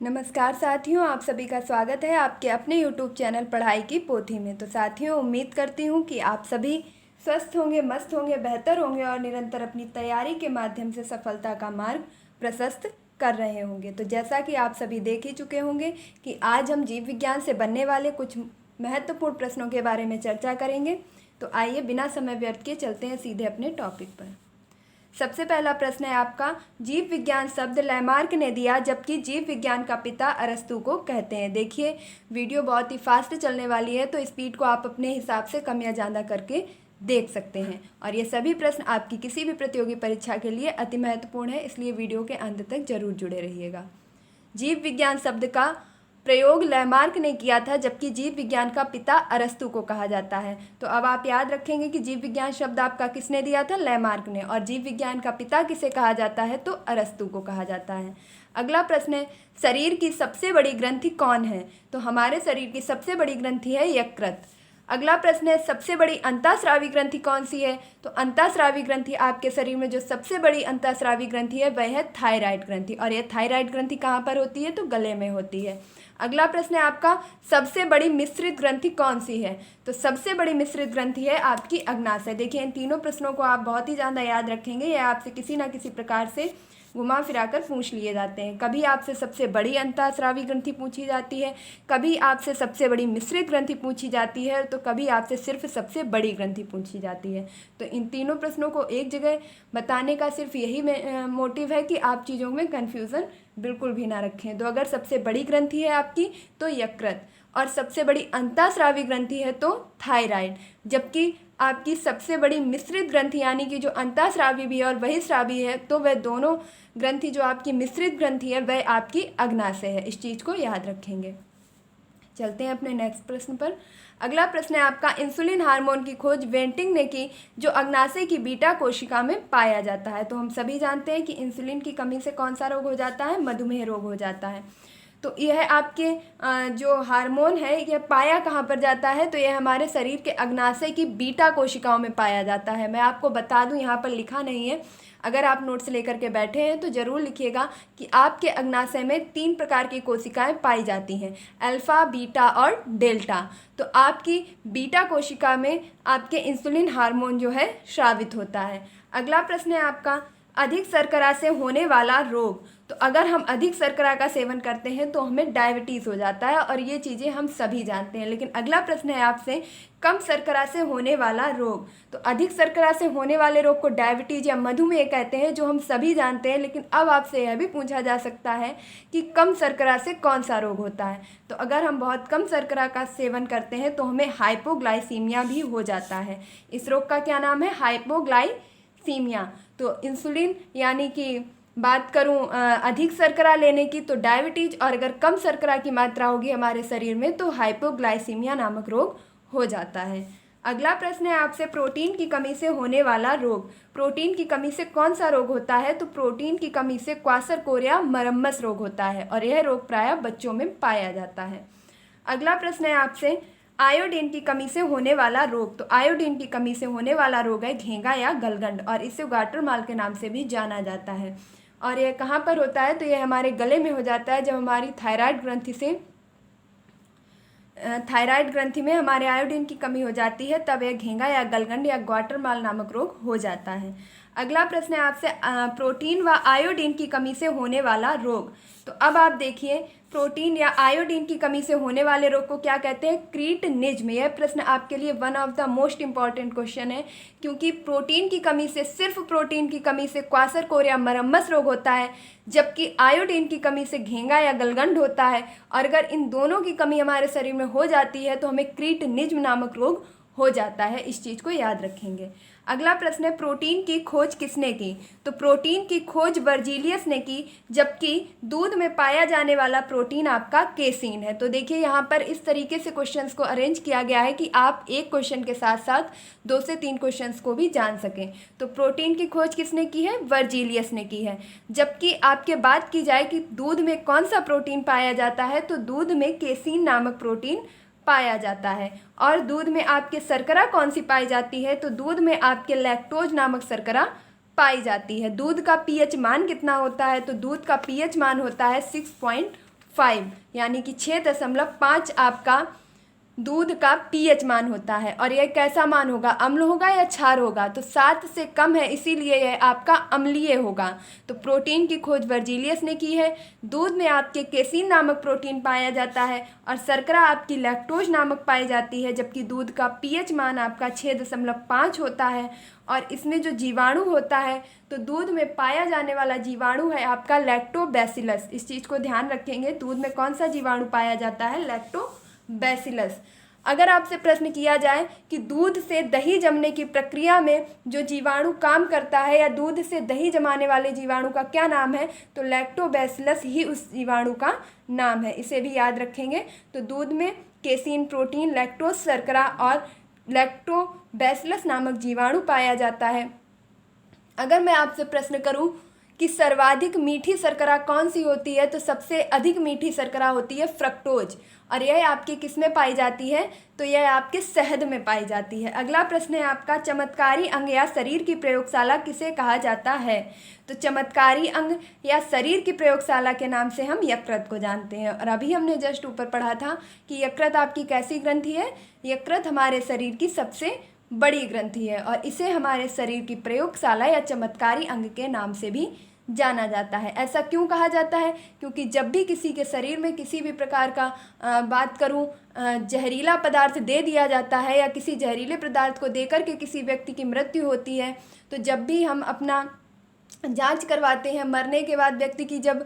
नमस्कार साथियों, आप सभी का स्वागत है आपके अपने YouTube चैनल पढ़ाई की पोथी में। तो साथियों, उम्मीद करती हूँ कि आप सभी स्वस्थ होंगे, मस्त होंगे, बेहतर होंगे और निरंतर अपनी तैयारी के माध्यम से सफलता का मार्ग प्रशस्त कर रहे होंगे। तो जैसा कि आप सभी देख ही चुके होंगे कि आज हम जीव विज्ञान से बनने वाले कुछ महत्वपूर्ण प्रश्नों के बारे में चर्चा करेंगे। तो आइए बिना समय व्यर्थ किए चलते हैं सीधे अपने टॉपिक पर। सबसे पहला प्रश्न है आपका, जीव विज्ञान शब्द लैमार्क ने दिया जबकि जीव विज्ञान का पिता अरस्तू को कहते हैं। देखिए, वीडियो बहुत ही फास्ट चलने वाली है तो स्पीड को आप अपने हिसाब से कम या ज़्यादा करके देख सकते हैं। और ये सभी प्रश्न आपकी किसी भी प्रतियोगी परीक्षा के लिए अति महत्वपूर्ण है, इसलिए वीडियो के अंत तक जरूर जुड़े रहिएगा। जीव विज्ञान शब्द का प्रयोग लैमार्क ने किया था जबकि जीव विज्ञान का पिता अरस्तू को कहा जाता है। तो अब आप याद रखेंगे कि जीव विज्ञान शब्द आपका किसने दिया था? लैमार्क ने। और जीव विज्ञान का पिता किसे कहा जाता है? तो अरस्तू को कहा जाता है। अगला प्रश्न है, शरीर की सबसे बड़ी ग्रंथि कौन है? तो हमारे शरीर की सबसे बड़ी ग्रंथि है यकृत। अगला प्रश्न है, सबसे बड़ी अंतःस्रावी ग्रंथि कौन सी है? तो अंतःस्रावी ग्रंथि आपके शरीर में जो सबसे बड़ी अंतःस्रावी ग्रंथि है वह है थायराइड ग्रंथि। और यह थायराइड ग्रंथि कहाँ पर होती है? तो गले में होती है। अगला प्रश्न है आपका, सबसे बड़ी मिश्रित ग्रंथि कौन सी है? तो सबसे बड़ी मिश्रित ग्रंथि है आपकी अग्नाशय। देखिए, इन तीनों प्रश्नों को आप बहुत ही ज़्यादा याद रखेंगे। यह आपसे किसी ना किसी प्रकार से घुमा फिराकर पूछ लिए जाते हैं। कभी आपसे सबसे बड़ी अंतःस्रावी ग्रंथि पूछी जाती है, कभी आपसे सबसे बड़ी मिश्रित ग्रंथि पूछी जाती है, तो कभी आपसे सिर्फ सबसे बड़ी ग्रंथि पूछी जाती है। तो इन तीनों प्रश्नों को एक जगह बताने का सिर्फ यही मोटिव है कि आप चीज़ों में कन्फ्यूज़न बिल्कुल भी ना रखें। तो अगर सबसे बड़ी ग्रंथि है आपकी तो यकृत, और सबसे बड़ी अंतःस्रावी ग्रंथि है तो थायराइड, जबकि आपकी सबसे बड़ी मिश्रित ग्रंथि यानी कि जो अंतःस्रावी भी है और बहिःस्रावी है, तो वह दोनों ग्रंथि जो आपकी मिश्रित ग्रंथि है वह आपकी अग्नाशय है। इस चीज़ को याद रखेंगे। चलते हैं अपने नेक्स्ट प्रश्न पर। अगला प्रश्न है आपका, इंसुलिन हार्मोन की खोज वेंटिंग ने की जो अग्नाशय की बीटा कोशिका में पाया जाता है। तो हम सभी जानते हैं कि इंसुलिन की कमी से कौन सा रोग हो जाता है? मधुमेह रोग हो जाता है। तो यह आपके जो हार्मोन है यह पाया कहाँ पर जाता है? तो यह हमारे शरीर के अग्नाशय की बीटा कोशिकाओं में पाया जाता है। मैं आपको बता दूं, यहाँ पर लिखा नहीं है, अगर आप नोट्स लेकर के बैठे हैं तो ज़रूर लिखिएगा कि आपके अग्नाशय में 3 प्रकार की कोशिकाएं पाई जाती हैं, अल्फा, बीटा और डेल्टा। तो आपकी बीटा कोशिका में आपके इंसुलिन हार्मोन जो है स्रावित होता है। अगला प्रश्न है आपका, अधिक शर्करा से होने वाला रोग। तो अगर हम अधिक शर्करा का सेवन करते हैं तो हमें डायबिटीज़ हो जाता है, और ये चीज़ें हम सभी जानते हैं। लेकिन अगला प्रश्न है आपसे, कम शर्करा से होने वाला रोग। तो अधिक शर्करा से होने वाले रोग को डायबिटीज़ या मधुमेह कहते हैं, जो हम सभी जानते हैं। लेकिन अब आपसे यह भी पूछा जा सकता है कि कम शर्करा से कौन सा रोग होता है? तो अगर हम बहुत कम शर्करा का सेवन करते हैं तो हमें हाइपोग्लाइसीमिया भी हो जाता है। इस रोग का क्या नाम है? हाइपोग्लाइसीमिया। तो इंसुलिन यानी कि बात करूं अधिक शर्करा लेने की तो डायबिटीज, और अगर कम शर्करा की मात्रा होगी हमारे शरीर में तो हाइपोग्लाइसीमिया नामक रोग हो जाता है। अगला प्रश्न है आपसे, प्रोटीन की कमी से होने वाला रोग। प्रोटीन की कमी से कौन सा रोग होता है? तो प्रोटीन की कमी से क्वासरकोरिया मरम्मस रोग होता है, और यह रोग प्रायः बच्चों में पाया जाता है। अगला प्रश्न है आपसे, आयोडीन की कमी से होने वाला रोग। तो आयोडीन की कमी से होने वाला रोग है घेंगा या गलगंड, और इसे वाटरमाल के नाम से भी जाना जाता है। और यह कहाँ पर होता है? तो यह हमारे गले में हो जाता है। जब हमारी थायराइड ग्रंथि में हमारे आयोडीन की कमी हो जाती है तब यह घेंगा या गलगंड या ग्वाटरमाल नामक रोग हो जाता है। अगला प्रश्न है आपसे, प्रोटीन व आयोडीन की कमी से होने वाला रोग। तो अब आप देखिए, प्रोटीन या आयोडीन की कमी से होने वाले रोग को क्या कहते हैं? क्रीटनिज्म। यह प्रश्न आपके लिए one of the most important question है, क्योंकि प्रोटीन की कमी से, सिर्फ प्रोटीन की कमी से क्वासरकोरिया मरम्मस रोग होता है, जबकि आयोडीन की कमी से घेंगा या गलगंड होता है। और अगर इन दोनों की कमी हमारे शरीर में हो जाती है तो हमें क्रीटनिज्म नामक रोग हो जाता है। इस चीज़ को याद रखेंगे। अगला प्रश्न है, प्रोटीन की खोज किसने की? तो प्रोटीन की खोज बर्जीलियस ने की, जबकि दूध में पाया जाने वाला प्रोटीन आपका केसीन है। तो देखिए, यहाँ पर इस तरीके से क्वेश्चंस को अरेंज किया गया है कि आप एक क्वेश्चन के साथ साथ 2 से 3 क्वेश्चंस को भी जान सकें। तो प्रोटीन की खोज किसने की है? बर्जीलियस ने की है। जबकि आपके बात की जाए कि दूध में कौन सा प्रोटीन पाया जाता है, तो दूध में केसीन नामक प्रोटीन पाया जाता है। और दूध में आपके शर्करा कौन सी पाई जाती है? तो दूध में आपके लैक्टोज नामक शर्करा पाई जाती है। दूध का पीएच मान कितना होता है? तो दूध का पीएच मान होता है 6.4। 5 यानी कि 6.5 आपका दूध का पीएच मान होता है। और यह कैसा मान होगा, अम्ल होगा या क्षार होगा, तो 7 से कम है, इसीलिए यह आपका अम्लीय होगा। तो प्रोटीन की खोज वर्जीलियस ने की है। दूध में आपके केसीन नामक प्रोटीन पाया जाता है और शर्करा आपकी लैक्टोज नामक पाई जाती है, जबकि दूध का पीएच मान आपका 6.5 होता है। और इसमें जो जीवाणु होता है, तो दूध में पाया जाने वाला जीवाणु है आपका लैक्टोबैसिलस। इस चीज़ को ध्यान रखेंगे, दूध में कौन सा जीवाणु पाया जाता है, लैक्टोबैसिलस। अगर आपसे प्रश्न किया जाए कि दूध से दही जमने की प्रक्रिया में जो जीवाणु काम करता है या दूध से दही जमाने वाले जीवाणु का क्या नाम है, तो लैक्टोबैसिलस ही उस जीवाणु का नाम है, इसे भी याद रखेंगे। तो दूध में केसीन प्रोटीन, लैक्टोज शर्करा और लैक्टोबैसिलस नामक जीवाणु पाया जाता है। अगर मैं आपसे प्रश्न करूं कि सर्वाधिक मीठी शर्करा कौन सी होती है, तो सबसे अधिक मीठी शर्करा होती है फ्रक्टोज। और यह आपके किस में पाई जाती है, तो यह आपके शहद में पाई जाती है। अगला प्रश्न है आपका, चमत्कारी अंग या शरीर की प्रयोगशाला किसे कहा जाता है, तो चमत्कारी अंग या शरीर की प्रयोगशाला के नाम से हम यकृत को जानते हैं। और अभी हमने जस्ट ऊपर पढ़ा था कि यकृत आपकी कैसी ग्रंथि है, यकृत हमारे शरीर की सबसे बड़ी ग्रंथि है और इसे हमारे शरीर की प्रयोगशाला या चमत्कारी अंग के नाम से भी जाना जाता है। ऐसा क्यों कहा जाता है, क्योंकि जब भी किसी के शरीर में किसी भी प्रकार का बात करूं जहरीला पदार्थ दे दिया जाता है या किसी जहरीले पदार्थ को देकर के किसी व्यक्ति की मृत्यु होती है, तो जब भी हम अपना जांच करवाते हैं, मरने के बाद व्यक्ति की जब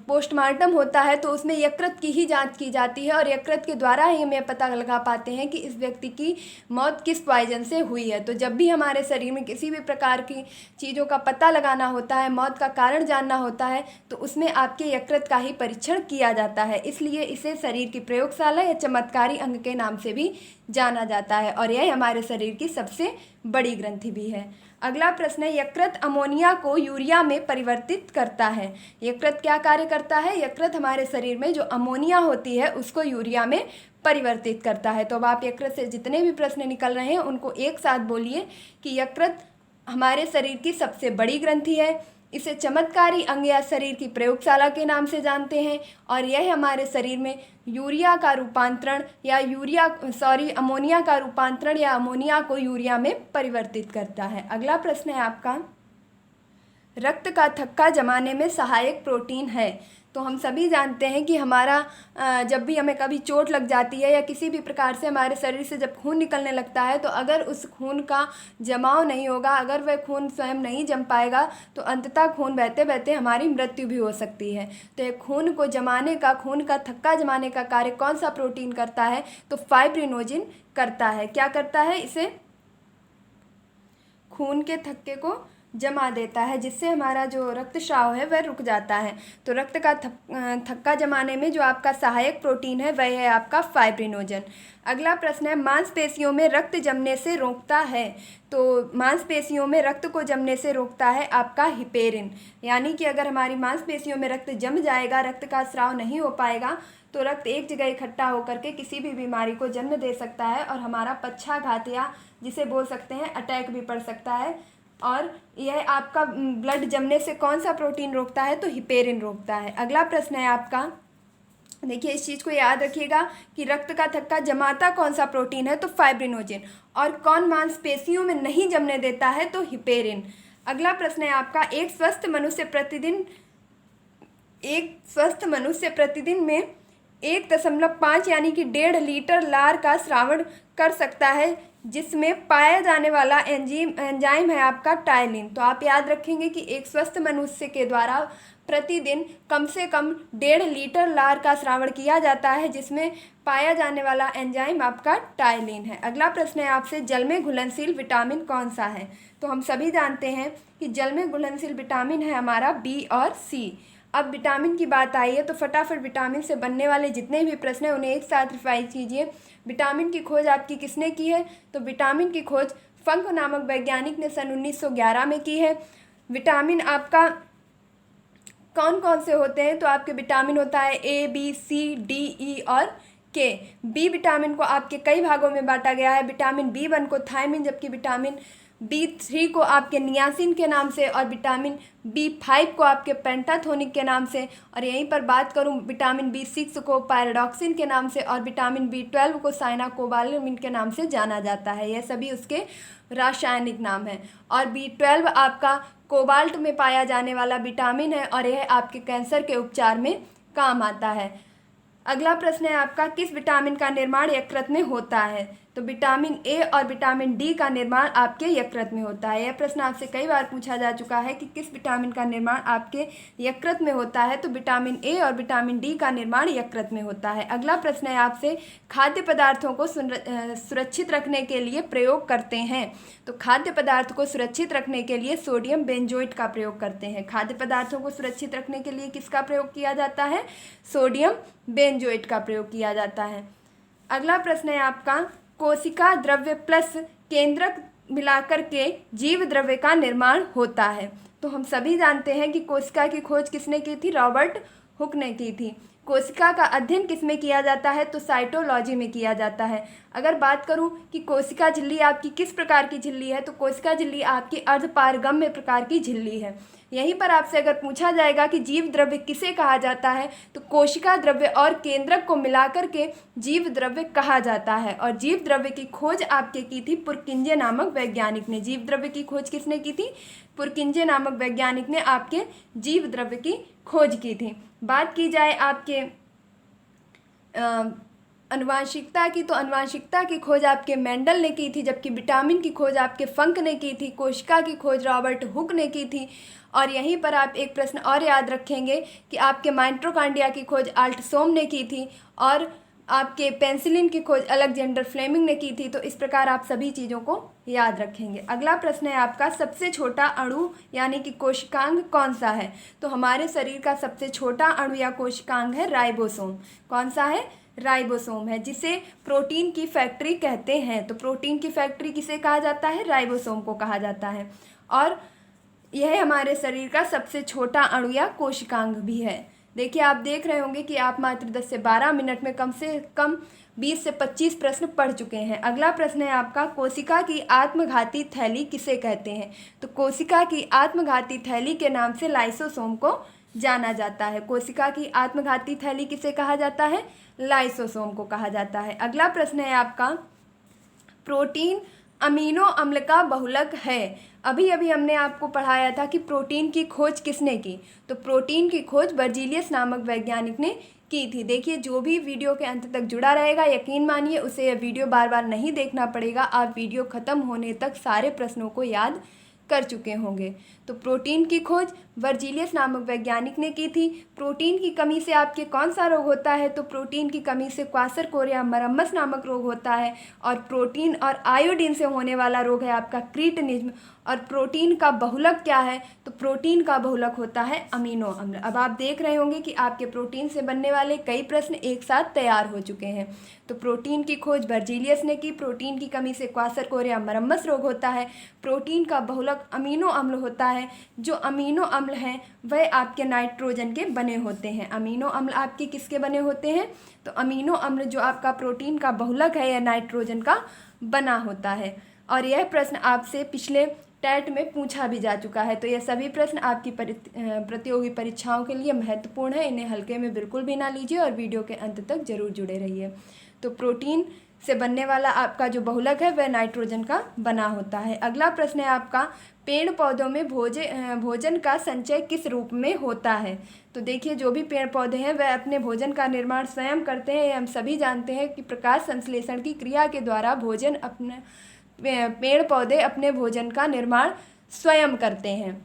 पोस्टमार्टम होता है, तो उसमें यकृत की ही जांच की जाती है और यकृत के द्वारा ही हम यह पता लगा पाते हैं कि इस व्यक्ति की मौत किस पॉइजन से हुई है। तो जब भी हमारे शरीर में किसी भी प्रकार की चीज़ों का पता लगाना होता है, मौत का कारण जानना होता है, तो उसमें आपके यकृत का ही परीक्षण किया जाता है। इसलिए इसे शरीर की प्रयोगशाला या चमत्कारी अंग के नाम से भी जाना जाता है और यह हमारे शरीर की सबसे बड़ी ग्रंथि भी है। अगला प्रश्न है, यकृत अमोनिया को यूरिया में परिवर्तित करता है। यकृत क्या कार्य करता है, यकृत हमारे शरीर में जो अमोनिया होती है उसको यूरिया में परिवर्तित करता है। तो अब आप यकृत से जितने भी प्रश्न निकल रहे हैं उनको एक साथ बोलिए कि यकृत हमारे शरीर की सबसे बड़ी ग्रंथि है, इसे चमत्कारी अंग या शरीर की प्रयोगशाला के नाम से जानते हैं और यह हमारे शरीर में यूरिया का रूपांतरण या अमोनिया का रूपांतरण या अमोनिया को यूरिया में परिवर्तित करता है। अगला प्रश्न है आपका, रक्त का थक्का जमाने में सहायक प्रोटीन है। तो हम सभी जानते हैं कि हमारा जब भी हमें कभी चोट लग जाती है या किसी भी प्रकार से हमारे शरीर से जब खून निकलने लगता है, तो अगर उस खून का जमाव नहीं होगा, अगर वह खून स्वयं नहीं जम पाएगा, तो अंततः खून बहते बहते हमारी मृत्यु भी हो सकती है। तो ये खून को जमाने का, खून का थक्का जमाने का कार्य कौन सा प्रोटीन करता है, तो फाइब्रिनोजिन करता है। क्या करता है, इसे खून के थक्के को जमा देता है, जिससे हमारा जो रक्तस्राव है वह रुक जाता है। तो रक्त का थक्का जमाने में जो आपका सहायक प्रोटीन है वह है आपका फाइब्रिनोजन। अगला प्रश्न है, मांसपेशियों में रक्त जमने से रोकता है। तो मांसपेशियों में रक्त को जमने से रोकता है आपका हिपेरिन। यानी कि अगर हमारी मांसपेशियों में रक्त जम जाएगा, रक्त का स्राव नहीं हो पाएगा, तो रक्त एक जगह इकट्ठा होकर के किसी भी बीमारी को जन्म दे सकता है और हमारा पक्षाघात या जिसे बोल सकते हैं अटैक भी पड़ सकता है। और यह आपका ब्लड जमने से कौन सा प्रोटीन रोकता है, तो हिपेरिन रोकता है। अगला प्रश्न है आपका, देखिए इस चीज़ को याद रखिएगा कि रक्त का थक्का जमाता कौन सा प्रोटीन है, तो फाइब्रिनोजिन। और कौन मांसपेशियों में नहीं जमने देता है, तो हिपेरिन। अगला प्रश्न है आपका, एक स्वस्थ मनुष्य प्रतिदिन में 1.5 यानी कि 1.5 लीटर लार का स्रावण कर सकता है, जिसमें पाया जाने वाला एंजाइम है आपका टायलिन। तो आप याद रखेंगे कि एक स्वस्थ मनुष्य के द्वारा प्रतिदिन कम से कम 1.5 लीटर लार का स्रावण किया जाता है, जिसमें पाया जाने वाला एंजाइम आपका टायलिन है। अगला प्रश्न है आपसे, जल में घुलनशील विटामिन कौन सा है। तो हम सभी जानते हैं कि जल में घुलनशील विटामिन है हमारा बी और सी। अब विटामिन की बात आई है तो फटाफट विटामिन से बनने वाले जितने भी प्रश्न हैं उन्हें एक साथ रिवाइज कीजिए। विटामिन की खोज आपकी किसने की है, तो विटामिन की खोज फंक नामक वैज्ञानिक ने सन 1911 में की है। विटामिन आपका कौन कौन से होते हैं, तो आपके विटामिन होता है ए, बी, सी, डी, ई और के। बी विटामिन को आपके कई भागों में बांटा गया है। विटामिन B1 को थायमिन, जबकि विटामिन B3 को आपके नियासिन के नाम से और विटामिन B5 को आपके पेंटाथोनिक के नाम से, और यहीं पर बात करूं विटामिन B6 को पायरोडॉक्सिन के नाम से और विटामिन B12 को साइनाकोबालामिन के नाम से जाना जाता है। यह सभी उसके रासायनिक नाम हैं। और B12 आपका कोबाल्ट में पाया जाने वाला विटामिन है और यह आपके कैंसर के उपचार में काम आता है। अगला प्रश्न है आपका, किस विटामिन का निर्माण यकृत में होता है? तो विटामिन ए और विटामिन डी का निर्माण आपके यकृत में होता है। यह प्रश्न आपसे कई बार पूछा जा चुका है कि किस विटामिन का निर्माण आपके यकृत में होता है। तो विटामिन ए और विटामिन डी का निर्माण यकृत में होता है। अगला प्रश्न है आपसे, खाद्य पदार्थों को सुरक्षित रखने के लिए प्रयोग करते हैं। तो खाद्य पदार्थ को सुरक्षित रखने के लिए सोडियम बेंजोएट का प्रयोग करते हैं। खाद्य पदार्थों को सुरक्षित रखने के लिए किसका प्रयोग किया जाता है? सोडियम बेंजोएट का प्रयोग किया जाता है। अगला प्रश्न है आपका, कोशिका द्रव्य प्लस केंद्रक मिलाकर के जीव द्रव्य का निर्माण होता है। तो हम सभी जानते हैं कि कोशिका की खोज किसने की थी? रॉबर्ट हुक ने की थी। कोशिका का अध्ययन किस में किया जाता है? तो साइटोलॉजी में किया जाता है। अगर बात करूं कि कोशिका झिल्ली आपकी किस प्रकार की झिल्ली है, तो कोशिका झिल्ली आपकी अर्धपारगम्य प्रकार की झिल्ली है। यहीं पर आपसे अगर पूछा जाएगा कि जीव द्रव्य किसे कहा जाता है, तो कोशिका द्रव्य और केंद्रक को मिलाकर के जीव द्रव्य कहा जाता है। और जीव द्रव्य की खोज आपके की थी पुरकिंजे नामक वैज्ञानिक ने। जीव द्रव्य की खोज किसने की थी? पुरकिंजे नामक वैज्ञानिक ने आपके जीव द्रव्य की खोज की थी। बात की जाए आपके अनुवांशिकता की, तो अनुवांशिकता की खोज आपके मेंडल ने की थी, जबकि विटामिन की खोज आपके फंक ने की थी। कोशिका की खोज रॉबर्ट हुक ने की थी। और यहीं पर आप एक प्रश्न और याद रखेंगे कि आपके माइटोकॉन्ड्रिया की खोज अल्टसोम ने की थी और आपके पेंसिलिन की खोज अलेक्जेंडर फ्लेमिंग ने की थी। तो इस प्रकार आप सभी चीज़ों को याद रखेंगे। अगला प्रश्न है आपका, सबसे छोटा अणु यानी कि कोशिकांग कौन सा है? तो हमारे शरीर का सबसे छोटा अणु या कोशिकांग है राइबोसोम। कौन सा है? राइबोसोम है, जिसे प्रोटीन की फैक्ट्री कहते हैं। तो प्रोटीन की फैक्ट्री किसे कहा जाता है? राइबोसोम को कहा जाता है। और यह हमारे शरीर का सबसे छोटा अणु या कोशिकांग भी है। देखिए, आप देख रहे होंगे कि आप मात्र 10 से 12 मिनट में कम से कम 20 से 25 प्रश्न पढ़ चुके हैं। अगला प्रश्न है आपका, कोशिका की आत्मघाती थैली किसे कहते हैं? तो कोशिका की आत्मघाती थैली के नाम से लाइसोसोम को जाना जाता है। कोशिका की आत्मघाती थैली किसे कहा जाता है? लाइसोसोम को कहा जाता है। अगला प्रश्न है आपका, प्रोटीन अमीनो अम्ल का बहुलक है। अभी अभी हमने आपको पढ़ाया था कि प्रोटीन की खोज किसने की? तो प्रोटीन की खोज बर्जीलियस नामक वैज्ञानिक ने की थी। देखिए, जो भी वीडियो के अंत तक जुड़ा रहेगा, यकीन मानिए उसे यह वीडियो बार बार नहीं देखना पड़ेगा। आप वीडियो ख़त्म होने तक सारे प्रश्नों को याद कर चुके होंगे। तो प्रोटीन की खोज बर्जीलियस नामक वैज्ञानिक ने की थी। प्रोटीन की कमी से आपके कौन सा रोग होता है? तो प्रोटीन की कमी से क्वासरकोर या मरम्मस नामक रोग होता है। और प्रोटीन और आयोडीन से होने वाला रोग है आपका क्रीटनिज्म। और प्रोटीन का बहुलक क्या है? तो प्रोटीन का बहुलक होता है अमीनो अम्ल। अब आप देख रहे होंगे कि आपके प्रोटीन से बनने वाले कई प्रश्न एक साथ तैयार हो चुके हैं। तो प्रोटीन की खोज बर्जीलियस ने की। प्रोटीन की कमी से क्वासरकोर या मरम्मस रोग होता है। प्रोटीन का बहुलक अमीनो अम्ल होता है। जो अमीनो अम्ल हैं वह आपके नाइट्रोजन के बने होते हैं। अमीनो अम्ल आपके किसके बने होते हैं? तो अमीनो अम्ल जो आपका प्रोटीन का बहुलक है यह नाइट्रोजन का बना होता है। और यह प्रश्न आपसे पिछले टेट में पूछा भी जा चुका है। तो यह सभी प्रश्न आपकी प्रतियोगी परीक्षाओं के लिए महत्वपूर्ण है। इन्हें हल्के में बिल्कुल भी ना लीजिए और वीडियो के अंत तक जरूर जुड़े रहिए। तो प्रोटीन से बनने वाला आपका जो बहुलक है वह नाइट्रोजन का बना होता है। अगला प्रश्न है आपका, पेड़ पौधों में भोजन का संचय किस रूप में होता है? तो देखिए, जो भी पेड़ पौधे हैं वह अपने भोजन का निर्माण स्वयं करते हैं। हम सभी जानते हैं कि प्रकाश संश्लेषण की क्रिया के द्वारा पेड़ पौधे अपने भोजन का निर्माण स्वयं करते हैं।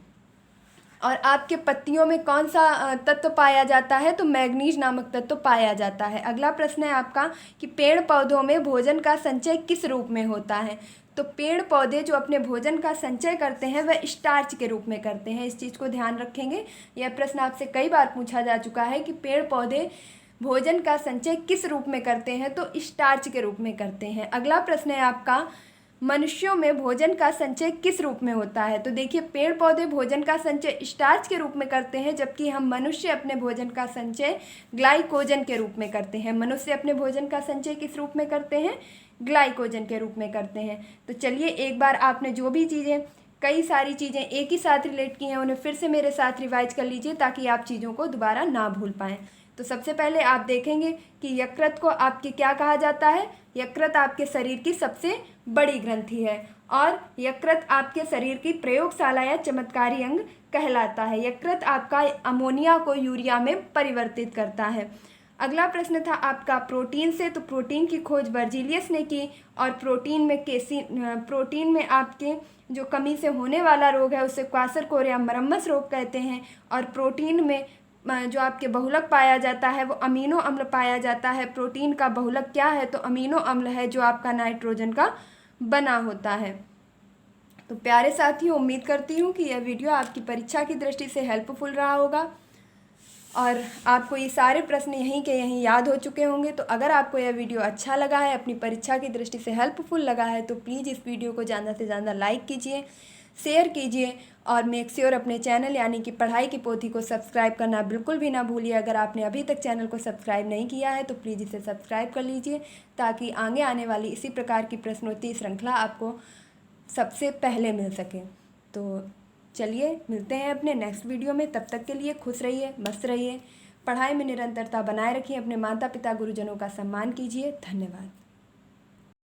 और आपके पत्तियों में कौन सा तत्व पाया जाता है? तो मैग्नीज नामक तत्व पाया जाता है। अगला प्रश्न है आपका कि पेड़ पौधों में भोजन का संचय किस रूप में होता है? तो पेड़ पौधे जो अपने भोजन का संचय करते हैं वह स्टार्च के रूप में करते हैं। इस चीज़ को ध्यान रखेंगे। यह प्रश्न आपसे कई बार पूछा जा चुका है कि पेड़ पौधे भोजन का संचय किस रूप में करते हैं? तो स्टार्च के रूप में करते हैं। अगला प्रश्न है आपका, मनुष्यों में भोजन का संचय किस रूप में होता है? तो देखिए, पेड़ पौधे भोजन का संचय स्टार्च के रूप में करते हैं, जबकि हम मनुष्य अपने भोजन का संचय ग्लाइकोजन के रूप में करते हैं। मनुष्य अपने भोजन का संचय किस रूप में करते हैं? ग्लाइकोजन के रूप में करते हैं। तो चलिए, एक बार आपने जो भी चीज़ें, कई सारी चीज़ें एक ही साथ रिलेट की हैं, उन्हें फिर से मेरे साथ रिवाइज कर लीजिए ताकि आप चीज़ों को दोबारा ना भूल पाएँ। तो सबसे पहले आप देखेंगे कि यकृत को आपके क्या कहा जाता है? यकृत आपके शरीर की सबसे बड़ी ग्रंथि है और यकृत आपके शरीर की प्रयोगशाला या चमत्कारी अंग कहलाता है। यकृत आपका अमोनिया को यूरिया में परिवर्तित करता है। अगला प्रश्न था आपका प्रोटीन से। तो प्रोटीन की खोज वर्जीलियस ने की और प्रोटीन में आपके जो कमी से होने वाला रोग है उसे क्वासरकोर या मरम्मस रोग कहते हैं। और प्रोटीन में जो आपके बहुलक पाया जाता है वो अमीनो अम्ल पाया जाता है। प्रोटीन का बहुलक क्या है? तो अमीनो अम्ल है, जो आपका नाइट्रोजन का बना होता है। तो प्यारे साथियों, उम्मीद करती हूँ कि यह वीडियो आपकी परीक्षा की दृष्टि से हेल्पफुल रहा होगा और आपको ये सारे प्रश्न यहीं के यहीं याद हो चुके होंगे। तो अगर आपको यह वीडियो अच्छा लगा है, अपनी परीक्षा की दृष्टि से हेल्पफुल लगा है, तो प्लीज़ इस वीडियो को ज़्यादा से ज़्यादा लाइक कीजिए, शेयर कीजिए और मेक श्योर अपने चैनल यानी कि पढ़ाई की पोथी को सब्सक्राइब करना बिल्कुल भी ना भूलिए। अगर आपने अभी तक चैनल को सब्सक्राइब नहीं किया है तो प्लीज़ इसे सब्सक्राइब कर लीजिए ताकि आगे आने वाली इसी प्रकार की प्रश्नोत्तरी श्रृंखला आपको सबसे पहले मिल सके। तो चलिए, मिलते हैं अपने नेक्स्ट वीडियो में। तब तक के लिए खुश रहिए, मस्त रहिए, पढ़ाई में निरंतरता बनाए रखिए, अपने माता पिता गुरुजनों का सम्मान कीजिए। धन्यवाद।